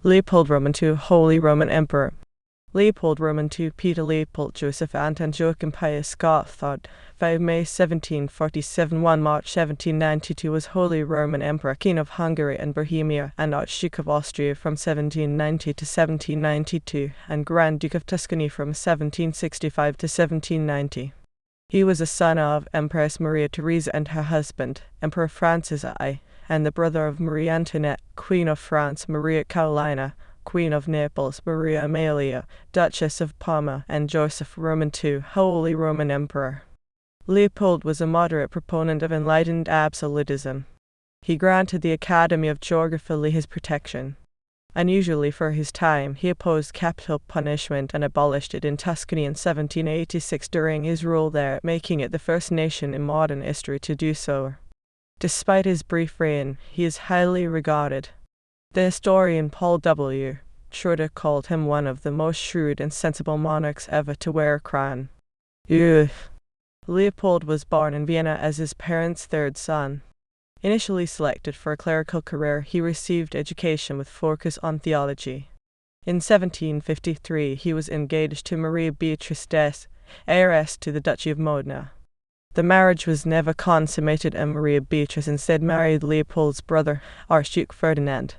Leopold Roman II, Holy Roman Emperor. Leopold Roman II, Peter Leopold, Josef, Anton, Joachim, Pius, Gotthard, 5 May 1747, 1 March 1792 was Holy Roman Emperor, King of Hungary and Bohemia, and Archduke of Austria from 1790 to 1792, and Grand Duke of Tuscany from 1765 to 1790. He was a son of Empress Maria Theresa and her husband, Emperor Francis I, and the brother of Marie Antoinette, Queen of France, Maria Carolina, Queen of Naples, Maria Amalia, Duchess of Parma, and Josef Roman II, Holy Roman Emperor. Leopold was a moderate proponent of enlightened absolutism. He granted the Academy of Georgofili his protection. Unusually for his time, he opposed capital punishment and abolished it in Tuscany in 1786 during his rule there, making it the first nation in modern history to do so. Despite his brief reign, he is highly regarded. The historian Paul W. Schroeder called him one of the most shrewd and sensible monarchs ever to wear a crown. Leopold was born in Vienna as his parents' third son. Initially selected for a clerical career, he received education with focus on theology. In 1753, he was engaged to Marie Beatrice d'Este, heiress to the Duchy of Modena. The marriage was never consummated, and Maria Beatrice instead married Leopold's brother, Archduke Ferdinand.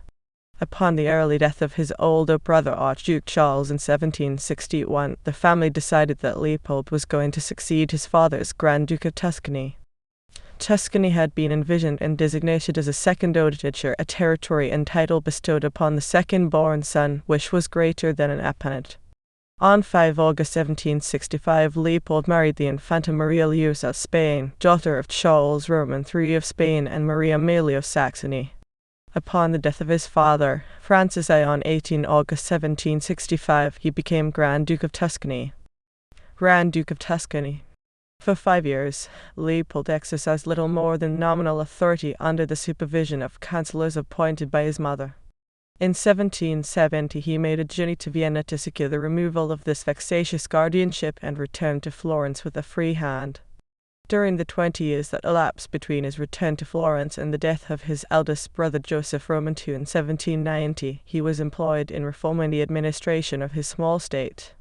Upon the early death of his older brother Archduke Charles in 1761, the family decided that Leopold was going to succeed his father as Grand Duke of Tuscany. Tuscany had been envisioned and designated as a second Dowager, a territory and title bestowed upon the second-born son, which was greater than an appanage. On 5 August 1765, Leopold married the Infanta Maria Theresa of Spain, daughter of Charles Roman III of Spain and Maria Amalia of Saxony. Upon the death of his father, Francis I, on 18 August 1765, he became Grand Duke of Tuscany. Grand Duke of Tuscany. For 5 years, Leopold exercised little more than nominal authority under the supervision of councillors appointed by his mother. In 1770, he made a journey to Vienna to secure the removal of this vexatious guardianship and returned to Florence with a free hand. During the 20 years that elapsed between his return to Florence and the death of his eldest brother Joseph Roman II in 1790, he was employed in reforming the administration of his small state.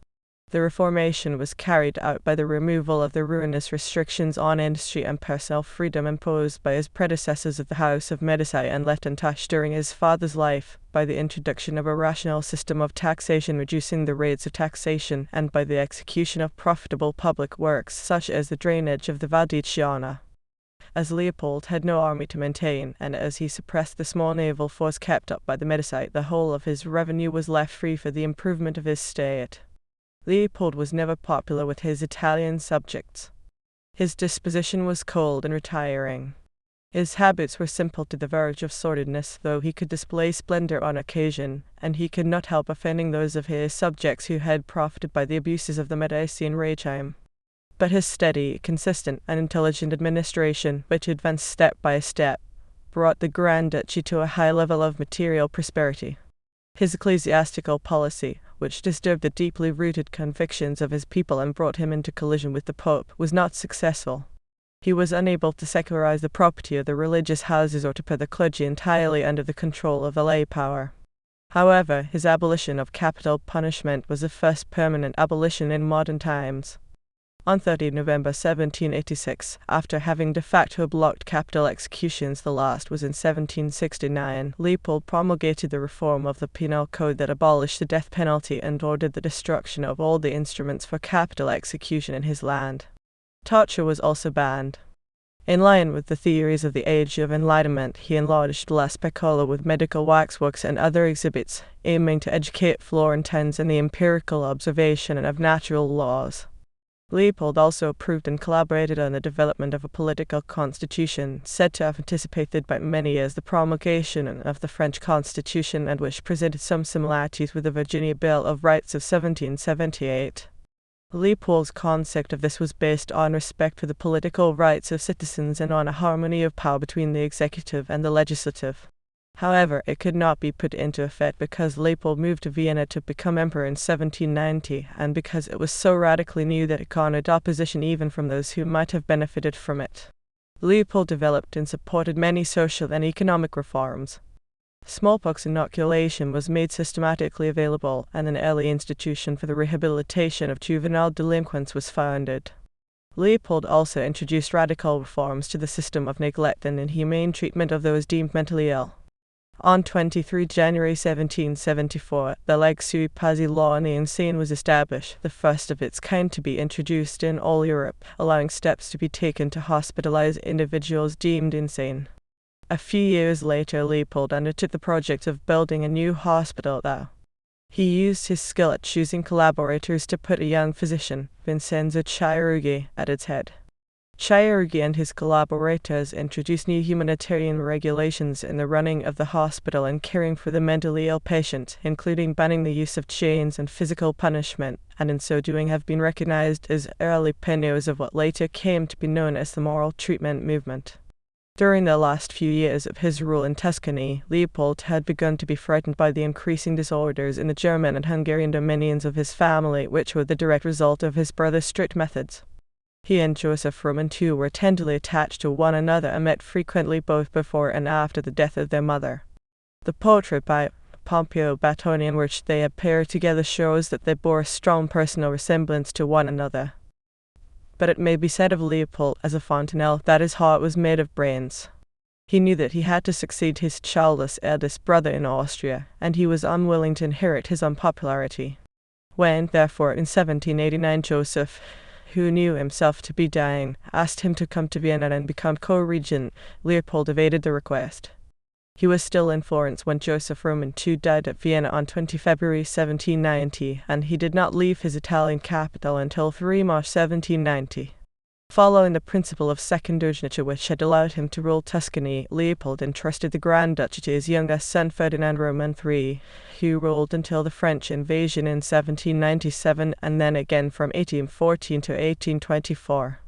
The reformation was carried out by the removal of the ruinous restrictions on industry and personal freedom imposed by his predecessors of the House of Medici and left untouched during his father's life, by the introduction of a rational system of taxation reducing the rates of taxation, and by the execution of profitable public works such as the drainage of the Val di Chiana. As Leopold had no army to maintain, and as he suppressed the small naval force kept up by the Medici, the whole of his revenue was left free for the improvement of his state. Leopold was never popular with his Italian subjects. His disposition was cold and retiring. His habits were simple to the verge of sordidness, though he could display splendor on occasion, and he could not help offending those of his subjects who had profited by the abuses of the Medicean regime. But his steady, consistent, and intelligent administration, which advanced step by step, brought the Grand Duchy to a high level of material prosperity. His ecclesiastical policy, which disturbed the deeply rooted convictions of his people and brought him into collision with the Pope, was not successful. He was unable to secularize the property of the religious houses or to put the clergy entirely under the control of the lay power. However, his abolition of capital punishment was the first permanent abolition in modern times. On 30 November 1786, after having de facto blocked capital executions, the last was in 1769, Leopold promulgated the reform of the penal code that abolished the death penalty and ordered the destruction of all the instruments for capital execution in his land. Torture was also banned. In line with the theories of the Age of Enlightenment, he enlarged La Specola with medical waxworks and other exhibits, aiming to educate Florentines in the empirical observation of natural laws. Leopold also approved and collaborated on the development of a political constitution, said to have anticipated by many as the promulgation of the French Constitution, and which presented some similarities with the Virginia Bill of Rights of 1778. Leopold's concept of this was based on respect for the political rights of citizens and on a harmony of power between the executive and the legislative. However, it could not be put into effect because Leopold moved to Vienna to become emperor in 1790, and because it was so radically new that it garnered opposition even from those who might have benefited from it. Leopold developed and supported many social and economic reforms. Smallpox inoculation was made systematically available, and an early institution for the rehabilitation of juvenile delinquents was founded. Leopold also introduced radical reforms to the system of neglect and inhumane treatment of those deemed mentally ill. On 23 January 1774, the leg sui pasi law on the insane was established, the first of its kind to be introduced in all Europe, allowing steps to be taken to hospitalize individuals deemed insane. A few years later, Leopold undertook the project of building a new hospital there. He used his skill at choosing collaborators to put a young physician, Vincenzo Chirurgi, at its head. Chirurgi and his collaborators introduced new humanitarian regulations in the running of the hospital and caring for the mentally ill patient, including banning the use of chains and physical punishment, and in so doing have been recognized as early pioneers of what later came to be known as the moral treatment movement. During the last few years of his rule in Tuscany, Leopold had begun to be frightened by the increasing disorders in the German and Hungarian dominions of his family, which were the direct result of his brother's strict methods. He and Josef II were tenderly attached to one another and met frequently both before and after the death of their mother. The portrait by Pompeo Battoni in which they appear together shows that they bore a strong personal resemblance to one another. But it may be said of Leopold as a fontanelle that his heart was made of brains. He knew that he had to succeed his childless eldest brother in Austria, and he was unwilling to inherit his unpopularity. When, therefore, in 1789 Josef, who knew himself to be dying, asked him to come to Vienna and become co-regent, Leopold evaded the request. He was still in Florence when Joseph II died at Vienna on 20 February 1790, and he did not leave his Italian capital until 3 March 1790. Following the principle of secondurignature which had allowed him to rule Tuscany, Leopold entrusted the Grand Duchy to his youngest son Ferdinand Roman III, who ruled until the French invasion in 1797 and then again from 1814 to 1824.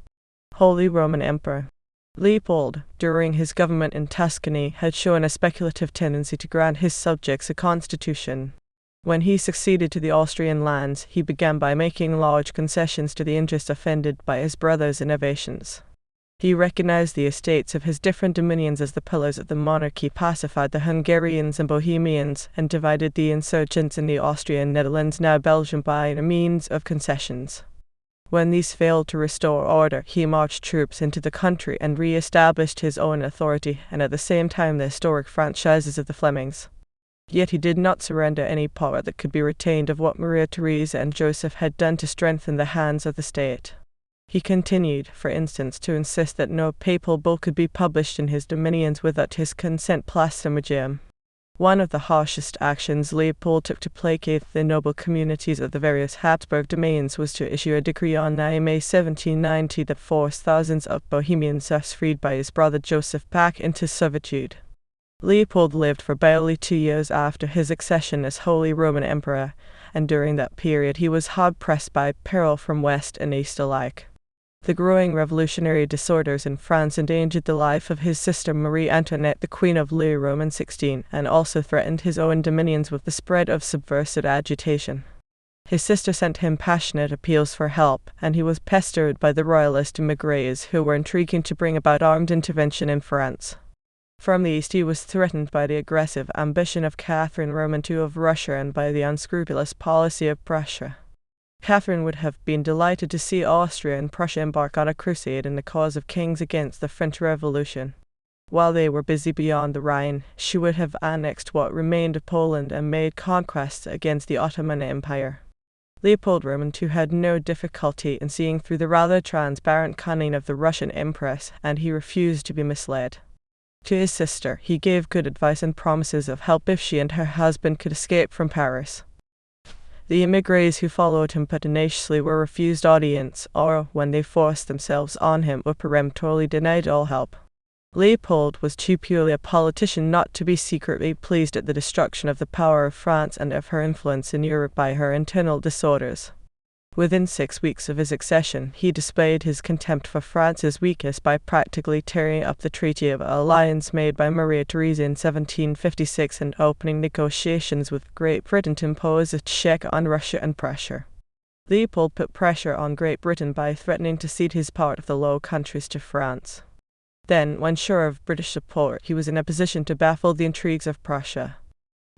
Holy Roman Emperor Leopold, during his government in Tuscany, had shown a speculative tendency to grant his subjects a constitution. When he succeeded to the Austrian lands, he began by making large concessions to the interests offended by his brother's innovations. He recognized the estates of his different dominions as the pillars of the monarchy, pacified the Hungarians and Bohemians, and divided the insurgents in the Austrian Netherlands, now Belgium, by means of concessions. When these failed to restore order, he marched troops into the country and re-established his own authority, and at the same time the historic franchises of the Flemings. Yet he did not surrender any power that could be retained of what Maria Theresa and Joseph had done to strengthen the hands of the state. He continued, for instance, to insist that no papal bull could be published in his dominions without his consent Plastimodium. One of the harshest actions Leopold took to placate the noble communities of the various Habsburg domains was to issue a decree on 9 May 1790 that forced thousands of Bohemians thus freed by his brother Joseph back into servitude. Leopold lived for barely 2 years after his accession as Holy Roman Emperor, and during that period he was hard-pressed by peril from west and east alike. The growing revolutionary disorders in France endangered the life of his sister Marie Antoinette, the Queen of Louis Roman XVI, and also threatened his own dominions with the spread of subversive agitation. His sister sent him passionate appeals for help, and he was pestered by the royalist émigrés who were intriguing to bring about armed intervention in France. From the east he was threatened by the aggressive ambition of Catherine Roman II of Russia and by the unscrupulous policy of Prussia. Catherine would have been delighted to see Austria and Prussia embark on a crusade in the cause of kings against the French Revolution. While they were busy beyond the Rhine, she would have annexed what remained of Poland and made conquests against the Ottoman Empire. Leopold Roman II had no difficulty in seeing through the rather transparent cunning of the Russian Empress, and he refused to be misled. To his sister, he gave good advice and promises of help if she and her husband could escape from Paris. The émigrés who followed him pertinaciously were refused audience, or, when they forced themselves on him, were peremptorily denied all help. Leopold was too purely a politician not to be secretly pleased at the destruction of the power of France and of her influence in Europe by her internal disorders. Within 6 weeks of his accession, he displayed his contempt for France's weakness by practically tearing up the treaty of alliance made by Maria Theresa in 1756 and opening negotiations with Great Britain to impose a check on Russia and Prussia. Leopold put pressure on Great Britain by threatening to cede his part of the Low Countries to France. Then, when sure of British support, he was in a position to baffle the intrigues of Prussia.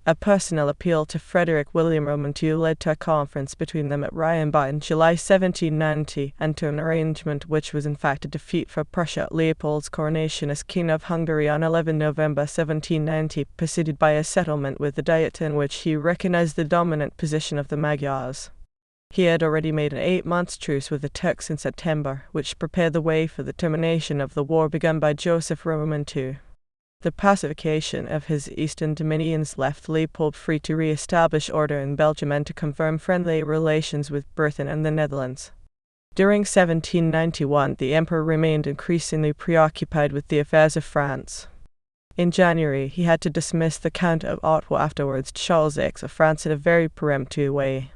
A personal appeal to Frederick William Roman II led to a conference between them at Rheinbach in July 1790, and to an arrangement which was in fact a defeat for Prussia. Leopold's coronation as King of Hungary on 11 November 1790 preceded by a settlement with the Diet in which he recognized the dominant position of the Magyars. He had already made an 8-month truce with the Turks in September, which prepared the way for the termination of the war begun by Joseph Roman II. The pacification of his eastern dominions left Leopold free to re-establish order in Belgium and to confirm friendly relations with Britain and the Netherlands. During 1791, the emperor remained increasingly preoccupied with the affairs of France. In January, he had to dismiss the Count of Artois, afterwards Charles X of France, in a very peremptory way.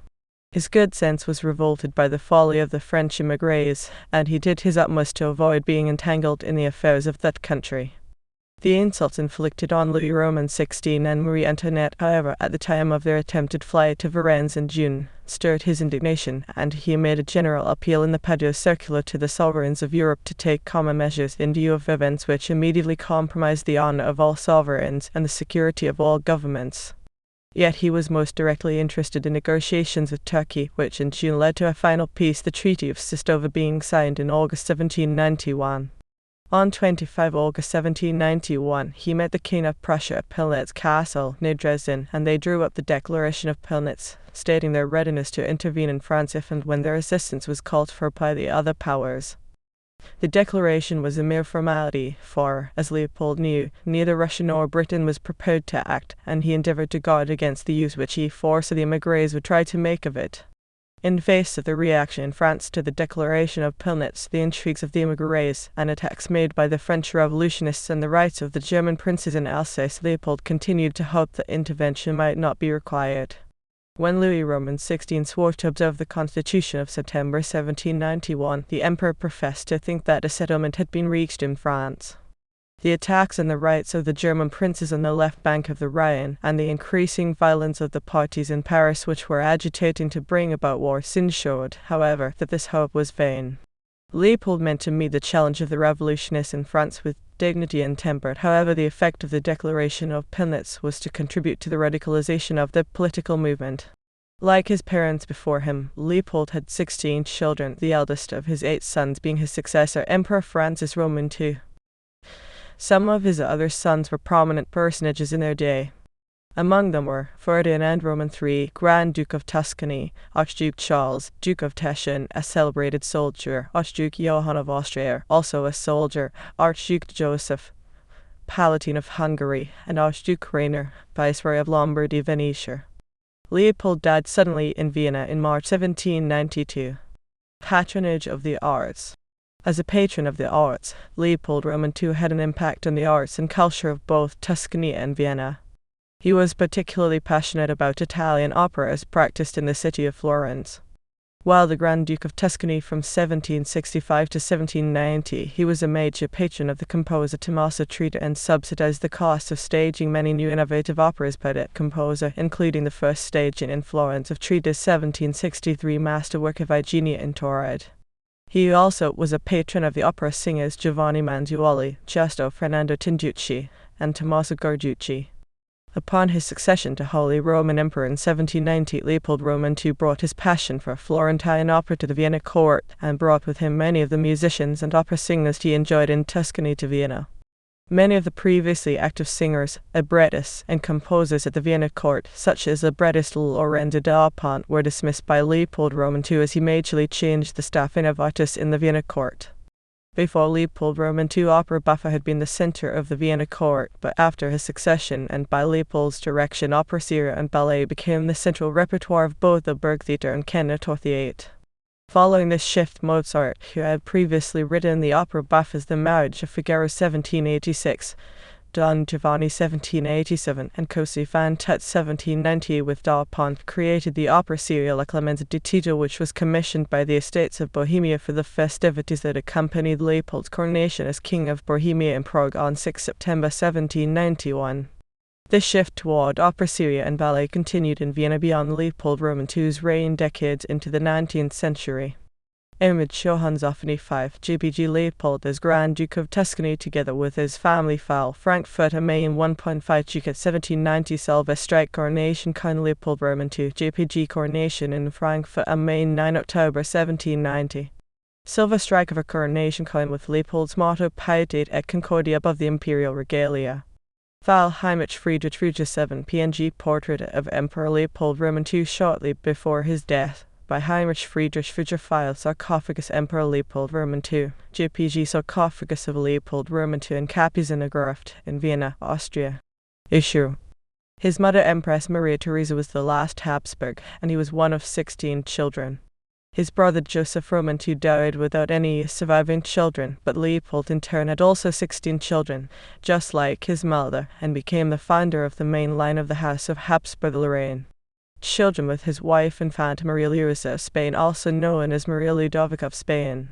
His good sense was revolted by the folly of the French émigrés, and he did his utmost to avoid being entangled in the affairs of that country. The insults inflicted on Louis Roman XVI and Marie Antoinette, however, at the time of their attempted flight to Varennes in June, stirred his indignation, and he made a general appeal in the Pius circular to the sovereigns of Europe to take common measures in view of events which immediately compromised the honor of all sovereigns and the security of all governments. Yet he was most directly interested in negotiations with Turkey, which in June led to a final peace, the Treaty of Sistova being signed in August 1791. On 25 August 1791, he met the King of Prussia at Pillnitz Castle, near Dresden, and they drew up the Declaration of Pillnitz, stating their readiness to intervene in France if and when their assistance was called for by the other powers. The declaration was a mere formality, for, as Leopold knew, neither Russia nor Britain was prepared to act, and he endeavored to guard against the use which he foresaw the émigrés would try to make of it. In face of the reaction in France to the Declaration of Pillnitz, the intrigues of the émigrés, and attacks made by the French revolutionists and the rights of the German princes in Alsace, Leopold continued to hope that intervention might not be required. When Louis Roman XVI swore to observe the Constitution of September 1791, the emperor professed to think that a settlement had been reached in France. The attacks on the rights of the German princes on the left bank of the Rhine, and the increasing violence of the parties in Paris which were agitating to bring about war, soon showed, however, that this hope was vain. Leopold meant to meet the challenge of the revolutionists in France with dignity and temper. However, the effect of the Declaration of Pillnitz was to contribute to the radicalization of the political movement. Like his parents before him, Leopold had 16 children, the eldest of his 8 sons being his successor, Emperor Francis Roman II. Some of his other sons were prominent personages in their day. Among them were Ferdinand Roman III, Grand Duke of Tuscany, Archduke Charles, Duke of Teschen, a celebrated soldier, Archduke Joachim of Austria, also a soldier, Archduke Josef, Palatine of Hungary, and Archduke Rainer, Viceroy of Lombardy Venetia. Leopold died suddenly in Vienna in March 1792. Patronage of the arts. As a patron of the arts, Leopold Roman II had an impact on the arts and culture of both Tuscany and Vienna. He was particularly passionate about Italian opera as practiced in the city of Florence. While the Grand Duke of Tuscany from 1765 to 1790, he was a major patron of the composer Tommaso Schroeder and subsidized the cost of staging many new innovative operas by that composer, including the first staging in Florence of Schroeder's 1763 masterwork of Igienia in Tauride. He also was a patron of the opera singers Giovanni Manzuoli, Giusto Fernando Tinducci, and Tommaso Guarducci. Upon his succession to Holy Roman Emperor in 1790, Leopold Roman II brought his passion for Florentine opera to the Vienna court, and brought with him many of the musicians and opera singers he enjoyed in Tuscany to Vienna. Many of the previously active singers, librettists, and composers at the Vienna court, such as librettist Lorenzo da Ponte, were dismissed by Leopold Roman II as he majorly changed the staffing of artists in the Vienna court. Before Leopold Roman II, opera buffa had been the center of the Vienna court, but after his succession and by Leopold's direction, opera seria and ballet became the central repertoire of both the Burgtheater and Kindertheater. Following this shift, Mozart, who had previously written the opera buffas The Marriage of Figaro 1786, Don Giovanni 1787, and Così fan tutte 1790 with da Ponte, created the opera seria La Clemenza di Tito, which was commissioned by the Estates of Bohemia for the festivities that accompanied Leopold's coronation as King of Bohemia in Prague on 6 September 1791. This shift toward opera seria and ballet continued in Vienna beyond Leopold Roman II's reign decades into the 19th century. Image Josef 5 GPG Leopold as Grand Duke of Tuscany together with his family file Frankfurt am Main 1.5 Duke at 1790 Silver Strike Coronation Count Leopold Roman II GPG Coronation in Frankfurt am Main 9 October 1790 Silver Strike of a coronation coin with Leopold's motto Pietate et Concordia above the imperial regalia. File Heinrich Friedrich Friedrich 7 PNG Portrait of Emperor Leopold Roman II shortly before his death by Heinrich Friedrich Friedrich File Sarcophagus Emperor Leopold Roman II JPG Sarcophagus of Leopold Roman II in Kapuzinergraft in Vienna, Austria. Issue. His mother Empress Maria Theresa was the last Habsburg, and he was one of 16 children. His brother Josef Roman II died without any surviving children, but Leopold in turn had also 16 children, just like his mother, and became the founder of the main line of the House of Habsburg-Lorraine. Children with his wife Infanta Maria Theresa of Spain, also known as Maria Ludovica of Spain.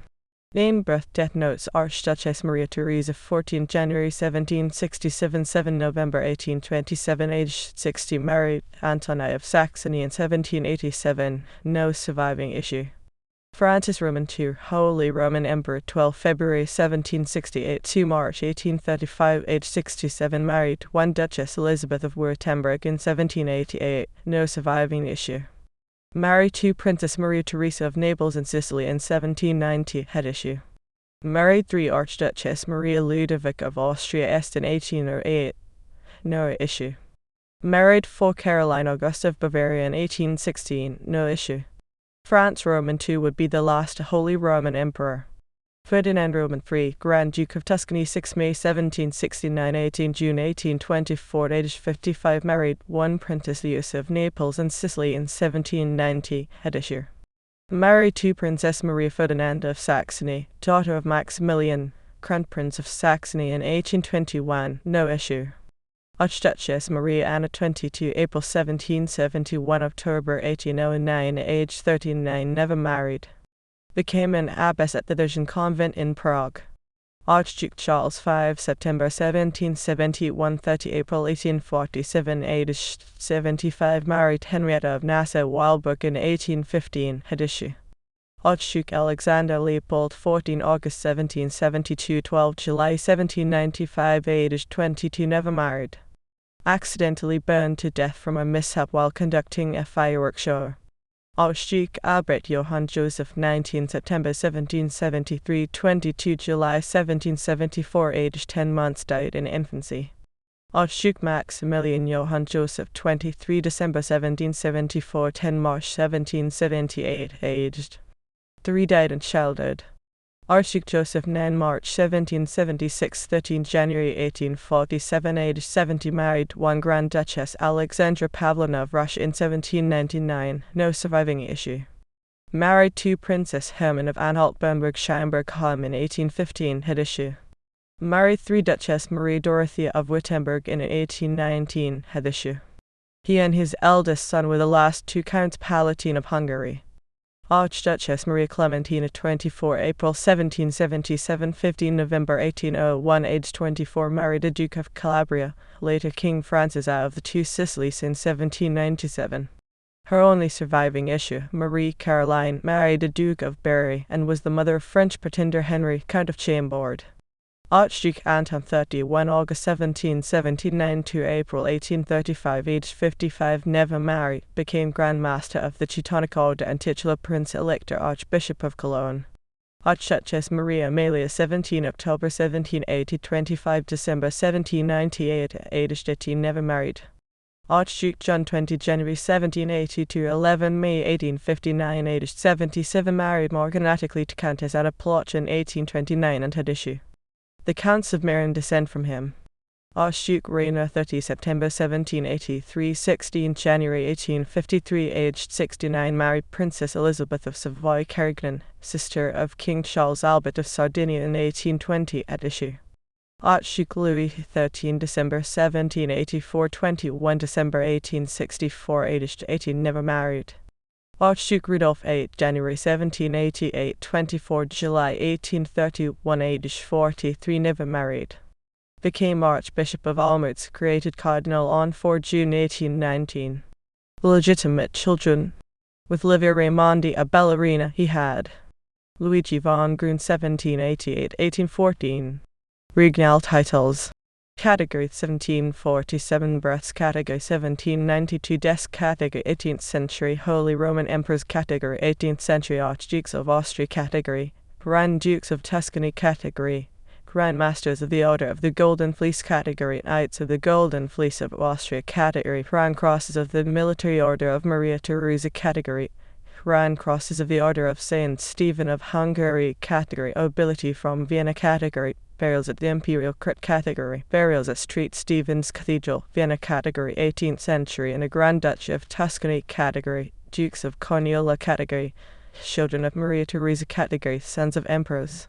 Name, birth, death notes: Archduchess Maria Theresa, 14 January 1767, 7 November 1827, age 60, married Anton of Saxony in 1787, no surviving issue. Francis Roman II, Holy Roman Emperor, 12 February 1768 to March 1835, age 67, married one Duchess Elizabeth of Württemberg in 1788, no surviving issue. Married to Princess Maria Theresa of Naples in Sicily in 1790, head issue. Married 3 Archduchess Maria Ludovica of Austria Est in 1808, no issue. Married 4 Caroline Augusta of Bavaria in 1816, no issue. France Roman II would be the last Holy Roman Emperor. Ferdinand Roman III, Grand Duke of Tuscany, 6 May 1769, 18 June 1824, age 55, married 1 Princess Josef of Naples and Sicily in 1790, head issue. Married to Princess Maria Ferdinanda of Saxony, daughter of Maximilian, Crown Prince of Saxony in 1821, no issue. Archduchess Maria Antoinette, April 1771, October 1809, age 39, never married. Became an abbess at the Dijon Convent in Prague. Archduke Charles V, September 1771, 30 April 1847, aged 75, married Henrietta of Nassau-Weilburg in 1815, head issue. Archduke Alexander Leopold, 14 August 1772, 12 July 1795, aged 22, never married. Accidentally burned to death from a mishap while conducting a fireworks show. Archduke Albert Johann Joseph, 19 September 1773, 22 July 1774, aged 10 months, died in infancy. Archduke Maximilian Johann Joseph, 23 December 1774, 10 March 1778, aged 3, died in childhood. Archduke Joseph, 9 March 1776, 13 January 1847, aged 70, married 1 Grand Duchess Alexandra Pavlovna of Russia in 1799, no surviving issue. Married to Princess Hermann of Anhalt-Bernburg-Scheinberg-Halm in 1815, head issue. Married 3 Duchess Maria Dorothea of Württemberg in 1819, head issue. He and his eldest son were the last 2 Counts Palatine of Hungary. Archduchess Maria Clementina, 24 April 1777, 15 November 1801, aged 24, married a Duke of Calabria, later King Francis I of the Two Sicilies in 1797. Her only surviving issue, Marie Caroline, married a Duke of Berry and was the mother of French pretender Henry, Count of Chambord. Archduke Anton, 31 August 1779 to April 1835, aged 55, never married, became Grand Master of the Teutonic Order and titular Prince Elector Archbishop of Cologne. Archduchess Maria Amalia, 17 October 1780, 25 December 1798, aged 18, never married. Archduke John, 20 January 1780 to 11 May 1859, aged 77, married morganatically to Countess Anna Ploch in 1829 and had issue. The Counts of Marin descend from him. Archduke Rainer, 30 September 1783, 16 January 1853, aged 69, married Princess Elizabeth of Savoy-Carignan, sister of King Charles Albert of Sardinia in 1820, at issue. Archduke Louis, 13 December 1784, 21 December 1864, aged 18, never married. Archduke Rudolph, 8 January 1788, 24 July 1831, aged 43, never married. Became Archbishop of Olmütz, created Cardinal on 4 June 1819. Legitimate children. With Livia Raimondi, a ballerina, he had Luigi von Grün 1788-1814. Regnal titles. Category 1747 Births Category 1792 Deaths Category 18th century Holy Roman Emperors Category 18th century Archdukes of Austria Category Grand Dukes of Tuscany Category Grand Masters of the Order of the Golden Fleece Category Knights of the Golden Fleece of Austria Category Grand Crosses of the Military Order of Maria Theresa Category Grand Crosses of the Order of Saint Stephen of Hungary Category Nobility from Vienna Category Burials at the Imperial Crypt Category Burials at St. Stephen's Cathedral Vienna Category 18th century in a Grand Duchy of Tuscany Category Dukes of Corniola Category Children of Maria Theresa Category Sons of Emperors